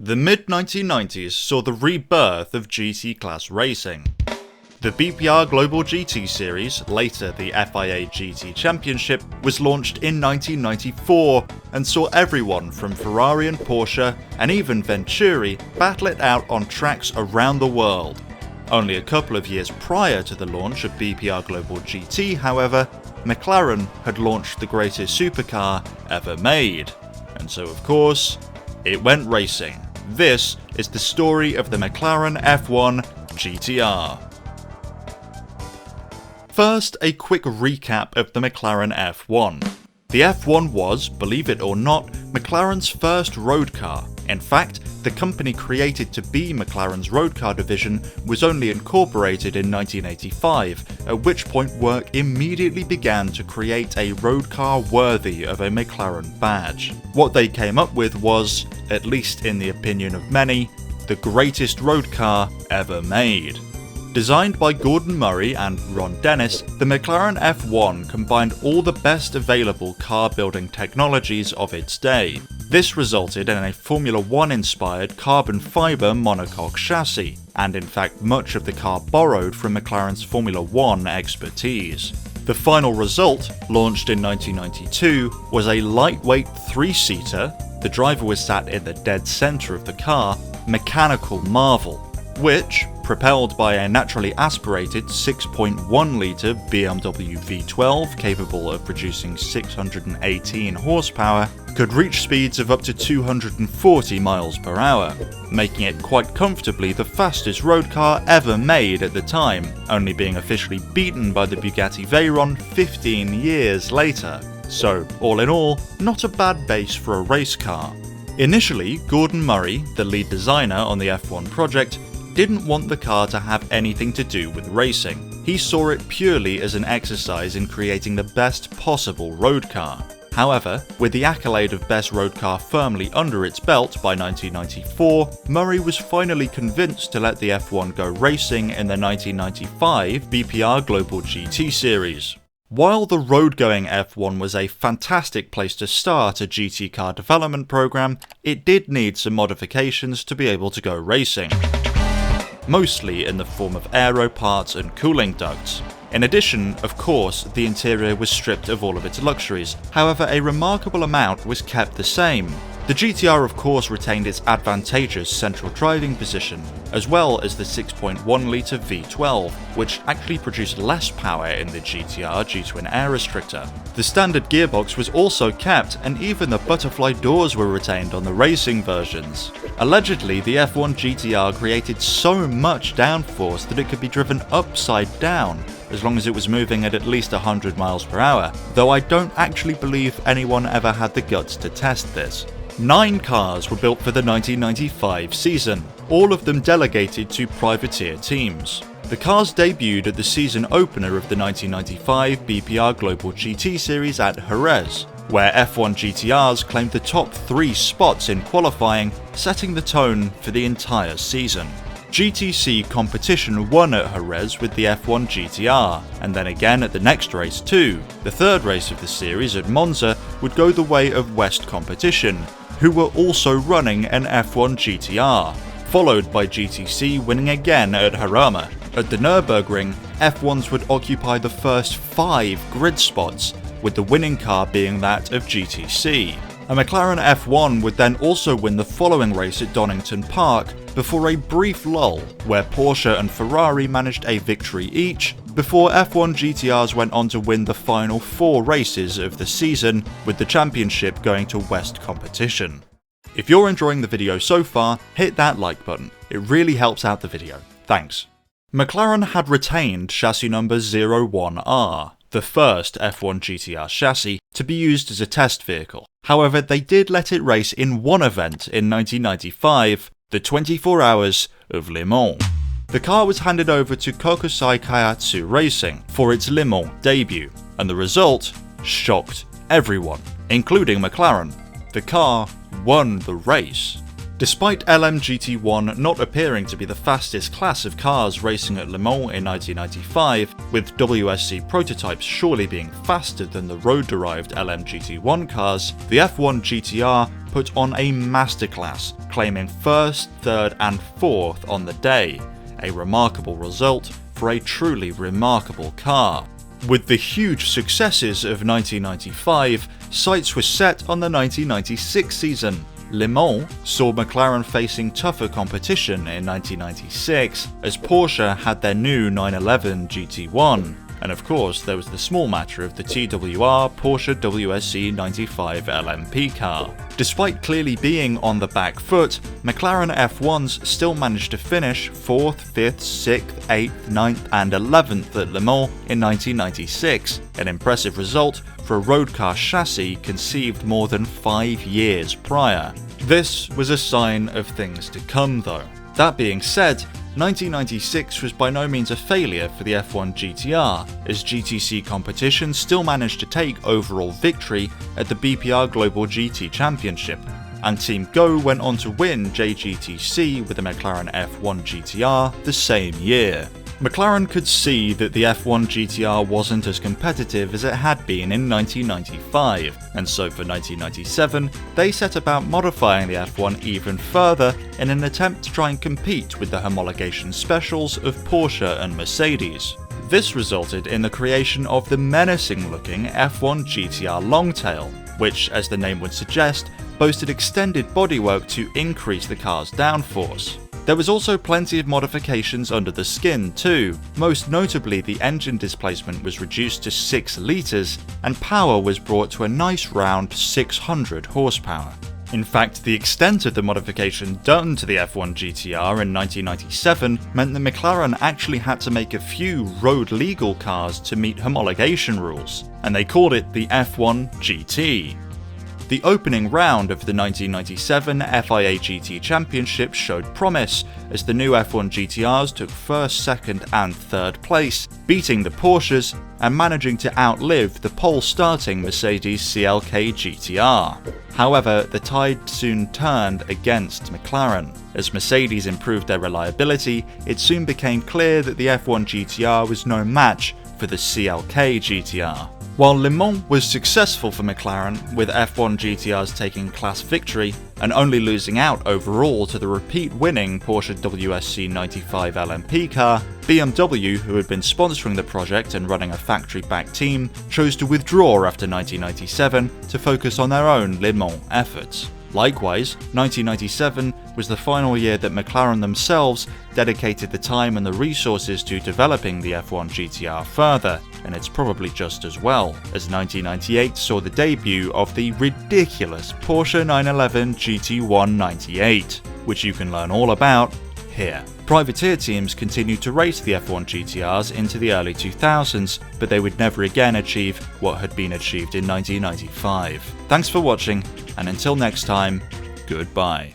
The mid-1990s saw the rebirth of GT class racing. The BPR Global GT series, later the FIA GT Championship, was launched in 1994 and saw everyone from Ferrari and Porsche and even Venturi battle it out on tracks around the world. Only a couple of years prior to the launch of BPR Global GT, however, McLaren had launched the greatest supercar ever made. And so of course, it went racing. This is the story of the McLaren F1 GTR. First, a quick recap of the McLaren F1. The F1 was, believe it or not, McLaren's first road car. In fact, the company created to be McLaren's road car division was only incorporated in 1985, at which point work immediately began to create a road car worthy of a McLaren badge. What they came up with was, at least in the opinion of many, the greatest road car ever made. Designed by Gordon Murray and Ron Dennis, the McLaren F1 combined all the best available car building technologies of its day. This resulted in a Formula 1 inspired carbon fibre monocoque chassis, and in fact much of the car borrowed from McLaren's Formula 1 expertise. The final result, launched in 1992, was a lightweight three-seater, the driver was sat in the dead centre of the car, mechanical marvel, which, propelled by a naturally aspirated 6.1-litre BMW V12 capable of producing 618 horsepower, could reach speeds of up to 240 miles per hour, making it quite comfortably the fastest road car ever made at the time, only being officially beaten by the Bugatti Veyron 15 years later. So, all in all, not a bad base for a race car. Initially, Gordon Murray, the lead designer on the F1 project, didn't want the car to have anything to do with racing. He saw it purely as an exercise in creating the best possible road car. However, with the accolade of best road car firmly under its belt by 1994, Murray was finally convinced to let the F1 go racing in the 1995 BPR Global GT series. While the road-going F1 was a fantastic place to start a GT car development program, it did need some modifications to be able to go racing, mostly in the form of aero parts and cooling ducts. In addition, of course, the interior was stripped of all of its luxuries, however a remarkable amount was kept the same. The GTR of course retained its advantageous central driving position, as well as the 6.1-litre V12, which actually produced less power in the GTR due to an air restrictor. The standard gearbox was also kept, and even the butterfly doors were retained on the racing versions. Allegedly, the F1 GTR created so much downforce that it could be driven upside down, as long as it was moving at least 100 miles per hour, though I don't actually believe anyone ever had the guts to test this. 9 cars were built for the 1995 season, all of them delegated to privateer teams. The cars debuted at the season opener of the 1995 BPR Global GT series at Jerez, where F1 GTRs claimed the top 3 spots in qualifying, setting the tone for the entire season. GTC competition won at Jerez with the F1 GTR, and then again at the next race too. The third race of the series at Monza would go the way of West competition, who were also running an F1 GTR, followed by GTC winning again at Jarama. At the Nürburgring, F1s would occupy the first 5 grid spots, with the winning car being that of GTC. A McLaren F1 would then also win the following race at Donington Park, before a brief lull where Porsche and Ferrari managed a victory each, before F1 GTRs went on to win the final 4 races of the season, with the championship going to West competition. If you're enjoying the video so far, hit that like button, it really helps out the video, thanks. McLaren had retained chassis number 01R, the first F1 GTR chassis, to be used as a test vehicle. However, they did let it race in one event in 1995, the 24 Hours of Le Mans. The car was handed over to Kokusai Keihatsu Racing for its Le Mans debut, and the result shocked everyone, including McLaren. The car won the race. Despite LMGT1 not appearing to be the fastest class of cars racing at Le Mans in 1995, with WSC prototypes surely being faster than the road-derived LMGT1 cars, the F1 GTR put on a masterclass, claiming 1st, 3rd and 4th on the day, a remarkable result for a truly remarkable car. With the huge successes of 1995, sights were set on the 1996 season. Le Mans saw McLaren facing tougher competition in 1996, as Porsche had their new 911 GT1, and of course there was the small matter of the TWR Porsche WSC 95 LMP car. Despite clearly being on the back foot, McLaren F1s still managed to finish 4th, 5th, 6th, 8th, 9th and 11th at Le Mans in 1996, an impressive result for a road car chassis conceived more than 5 years prior. This was a sign of things to come though. That being said, 1996 was by no means a failure for the F1 GTR, as GTC competition still managed to take overall victory at the BPR Global GT Championship, and Team Go went on to win JGTC with the McLaren F1 GTR the same year. McLaren could see that the F1 GTR wasn't as competitive as it had been in 1995, and so for 1997, they set about modifying the F1 even further in an attempt to try and compete with the homologation specials of Porsche and Mercedes. This resulted in the creation of the menacing-looking F1 GTR Longtail, which, as the name would suggest, boasted extended bodywork to increase the car's downforce. There was also plenty of modifications under the skin too. Most notably, the engine displacement was reduced to 6 litres and power was brought to a nice round 600 horsepower. In fact, the extent of the modification done to the F1 GTR in 1997 meant that McLaren actually had to make a few road-legal cars to meet homologation rules, and they called it the F1 GT. The opening round of the 1997 FIA GT Championship showed promise, as the new F1 GTRs took 1st, 2nd and 3rd place, beating the Porsches and managing to outlive the pole-starting Mercedes CLK GTR. However, the tide soon turned against McLaren. As Mercedes improved their reliability, it soon became clear that the F1 GTR was no match for the CLK GTR. While Le Mans was successful for McLaren, with F1 GTRs taking class victory and only losing out overall to the repeat-winning Porsche WSC 95 LMP car, BMW, who had been sponsoring the project and running a factory-backed team, chose to withdraw after 1997 to focus on their own Le Mans efforts. Likewise, 1997 was the final year that McLaren themselves dedicated the time and the resources to developing the F1 GTR further, and it's probably just as well, as 1998 saw the debut of the ridiculous Porsche 911 GT1 98, which you can learn all about here. Privateer teams continued to race the F1 GTRs into the early 2000s, but they would never again achieve what had been achieved in 1995. Thanks for watching, and until next time, goodbye.